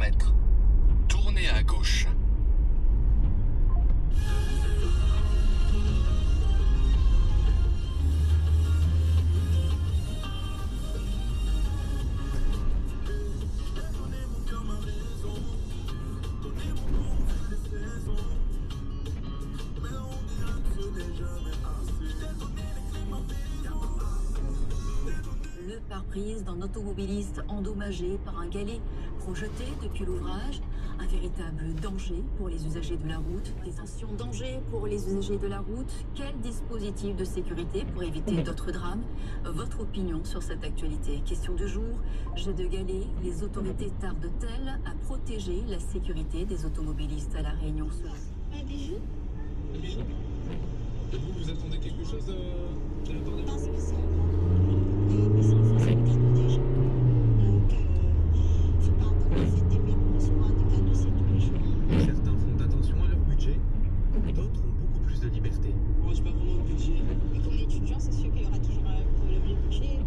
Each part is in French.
mètres. Tournez à gauche. Le pare-brise d'un automobiliste endommagé par un galet projeté depuis l'ouvrage. Un véritable danger pour les usagers de la route. Attention, danger pour les usagers de la route. Quel dispositif de sécurité pour éviter d'autres drames? Votre opinion sur cette actualité? Question du jour. Jet de galet. Les autorités tardent-elles à protéger la sécurité des automobilistes à La Réunion? Un bijou? Un bijou? Et vous attendez quelque chose de la part de... Pas spécialement. Mais c'est une façon de protéger. Donc, faut pas attendre la fête des mères pour recevoir des cadeaux, c'est tous les jours. Certains font attention à leur budget, d'autres ont beaucoup plus de liberté. Moi, j'ai pas vraiment de budget. Et comme étudiant, c'est sûr qu'il y aura toujours un problème de budget.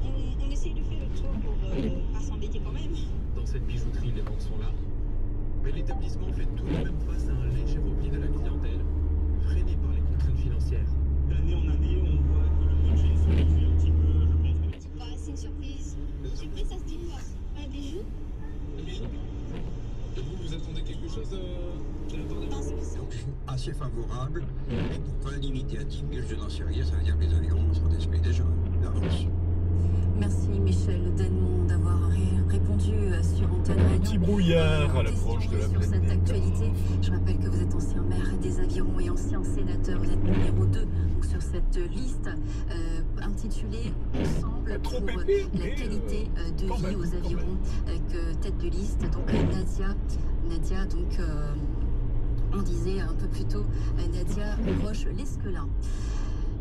On essaye de faire le tour pour pas s'embêter quand même. Dans cette bijouterie, les ventes sont là. Mais l'établissement fait tout de même face à un léger repli de la clientèle, freiné par les contraintes financières. D'année en année, on voit que le budget se réduit un petit peu, je pense. C'est pas assez une surprise. Surprise, ça se dit quoi? Un bijou? Un bijou? Et vous attendez quelque chose de la part de... Pas spécialement. Assez favorable, mais pourquoi limiter à 10 000, je n'en sais rien, ça veut dire que les avions sont décelés déjà d'avance. Merci Michel Denmont d'avoir répondu sur Antenne Radio. Petit brouillard à l'approche de la sur pleine cette lune. actualité. Je rappelle que vous êtes ancien maire des Avirons et ancien sénateur. Vous êtes numéro 2 donc, sur cette liste intitulée Ensemble Pas trop pour épais, la mais, qualité de quand vie même, aux quand Avirons. même. Avec tête de liste donc Nadia donc on disait un peu plus tôt Nadia Roche-Lesquelin.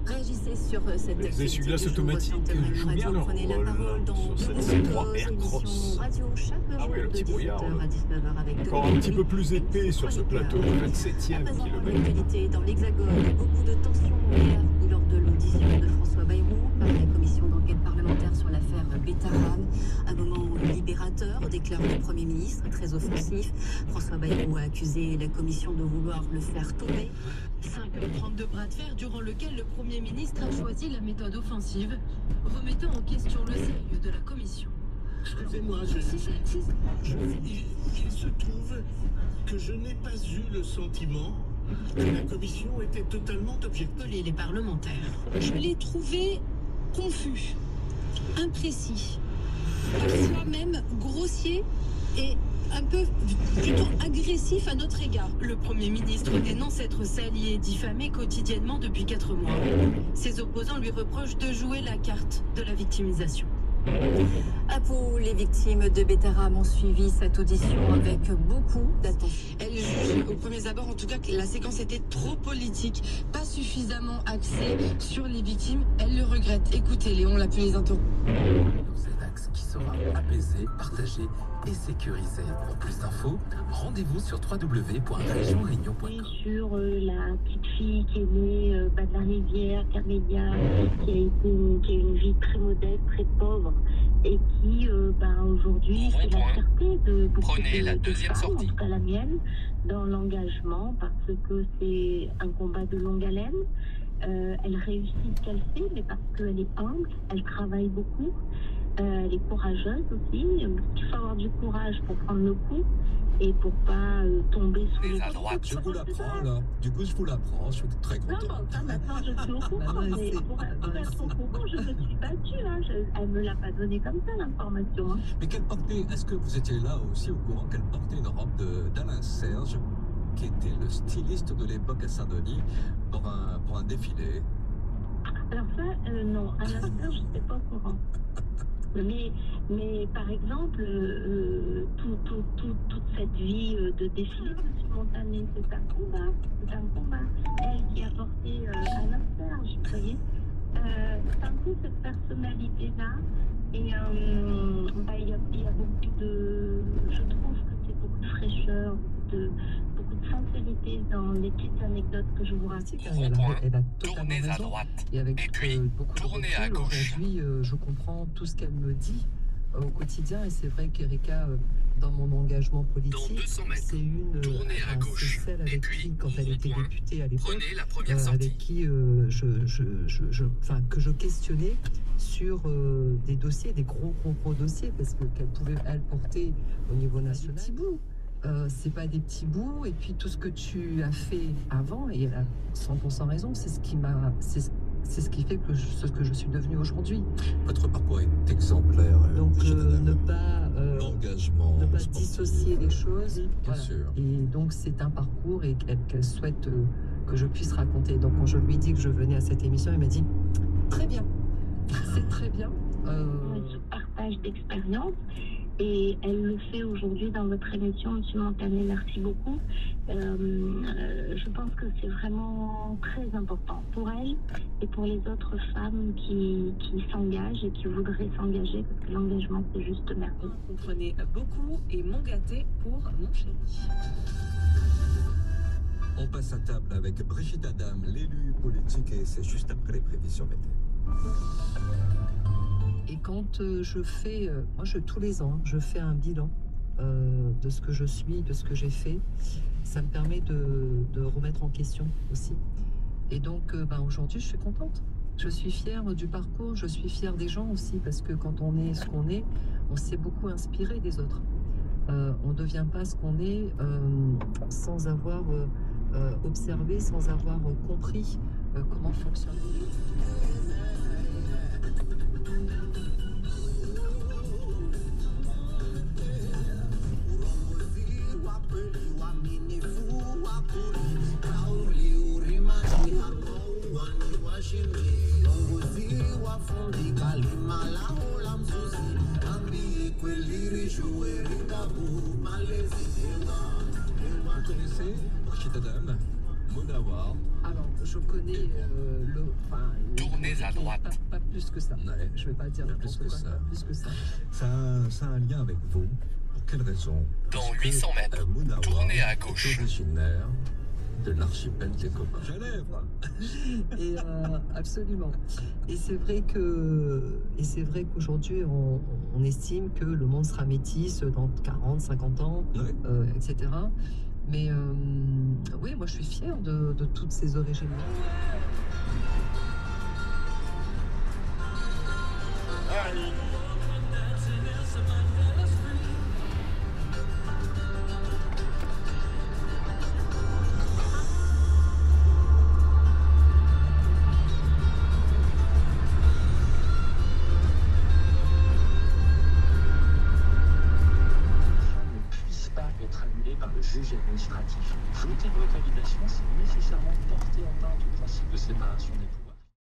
Réagissez sur cette Les actualité essuie-glaces du jour. automatiques Antenne jouent Radio, bien leur prenez la rôle parole dans sur cette de C3 nombreuses Aircross. émissions radio chaque Ah jour oui, le de petit brouillard, 17h à 19h avec Encore un petit peu plus épais sur ce plateau, le 27e à présent, kilomètre. l'actualité dans l'Hexagone, beaucoup de tensions hier lors de l'audition de François Bayrou par la commission d'enquête parlementaire sur l'affaire Betaram. Un moment libérateur, déclare le Premier ministre, très offensif. François Bayrou a accusé la commission de vouloir le faire tomber. 5h30 de bras de fer durant lequel le Premier ministre a choisi la méthode offensive, remettant en question le sérieux de la commission. Excusez-moi, il se trouve que je n'ai pas eu le sentiment que la commission était totalement objective. Les parlementaires. Je l'ai trouvé confus, imprécis, parfois même grossier et un peu plutôt agressif à notre égard. Le Premier ministre dénonce être sali et diffamé quotidiennement depuis 4 mois. Ses opposants lui reprochent de jouer la carte de la victimisation. À Pau, les victimes de Betaram ont suivi cette audition avec beaucoup d'attention. Elle juge au premier abord en tout cas que la séquence était trop politique, pas suffisamment axée sur les victimes. Elle le regrette. Écoutez-les, on l'a pu les interroger. C'est l'axe qui sera apaisé, partagé et sécurisé. Pour plus d'infos, rendez-vous sur www.regionreunion.com. Sur la petite fille qui est née bas de la rivière, Carmédia, qui a une vie très modeste, très pauvre, et qui aujourd'hui fait la fierté de beaucoup Prenez la deuxième femmes, sortie. en tout cas la mienne, dans l'engagement, parce que c'est un combat de longue haleine. Elle réussit ce qu'elle fait, mais parce qu'elle est humble, elle travaille beaucoup. Elle est courageuse aussi. Il faut avoir du courage pour prendre le coup et pour pas tomber sous les à droite. Je vous l'apprends là, du coup je vous l'apprends, je suis très Non, content. ça maintenant je suis au courant, mais pour être au courant, je me suis battue. Hein. Elle me l'a pas donné comme ça l'information. Hein. Mais quelle portée, est-ce que vous étiez là aussi au courant qu'elle portait une robe d'Alain Serge, qui était le styliste de l'époque à Saint-Denis, pour un défilé? Alors ça, non, à l'instant, je n'étais pas au courant. Mais par exemple, toute cette vie de défilé spontané, c'est un combat. C'est un combat. Elle qui a porté Alain Serge, vous voyez. C'est un peu cette personnalité-là. Et il y a beaucoup de... Je trouve que c'est beaucoup de fraîcheur, beaucoup de sincérité dans les petites anecdotes que je vous raconte. Elle a totalement Tournez à raison. droite. Et avec Et puis, beaucoup de tournez à recul, gauche. aujourd'hui, je comprends tout ce qu'elle me dit au quotidien. Et c'est vrai qu'Erika, dans mon engagement politique, c'est celle avec qui, quand elle était députée à l'époque, avec qui que je questionnais sur des dossiers, des gros dossiers, parce que qu'elle pouvait, elle, porter au niveau national. Des petits bouts. C'est pas des petits bouts, et puis tout ce que tu as fait avant, et elle a 100% raison, c'est ce qui fait que ce que je suis devenue aujourd'hui. Votre parcours est exemplaire. Donc ne pas sportif, dissocier les choses. Bien Voilà. sûr. Et donc c'est un parcours et qu'elle souhaite que je puisse raconter. Donc quand je lui dis que je venais à cette émission, il m'a dit très bien, c'est très bien. Ce partage d'expérience. Et elle le fait aujourd'hui dans votre émission, M. Montanet. Merci beaucoup. Je pense que c'est vraiment très important pour elle et pour les autres femmes qui s'engagent et qui voudraient s'engager, parce que l'engagement, c'est juste merveilleux. Vous comprenez beaucoup et mon gâté pour mon chéri. On passe à table avec Brigitte Adam, l'élu politique, et c'est juste après les prévisions météo. Et quand je fais, tous les ans, je fais un bilan de ce que je suis, de ce que j'ai fait. Ça me permet de remettre en question aussi. Et donc, aujourd'hui, je suis contente. Je suis fière du parcours, je suis fière des gens aussi, parce que quand on est ce qu'on est, on s'est beaucoup inspiré des autres. On ne devient pas ce qu'on est sans avoir observé, sans avoir compris comment fonctionne. Vous connaissez Brigitte Adam, Monawar? Alors, je connais Tournez à droite. Pas plus que ça. Ouais. Je vais pas dire Plus que ça. Plus que ça. Ça a un lien avec vous. Pour quelle raison? Dans Parce que, 800 mètres, Monawar tournez à est gauche. originaire de l'archipel des Copains. Genève. Et absolument. Et c'est vrai qu'aujourd'hui, on estime que le monde sera métis dans 40, 50 ans, Ouais. etc. Mais oui, moi je suis fière de toutes ces origines. Être annulé par le juge administratif. Voter de votre validation, c'est nécessairement porter atteinte au principe de séparation des pouvoirs.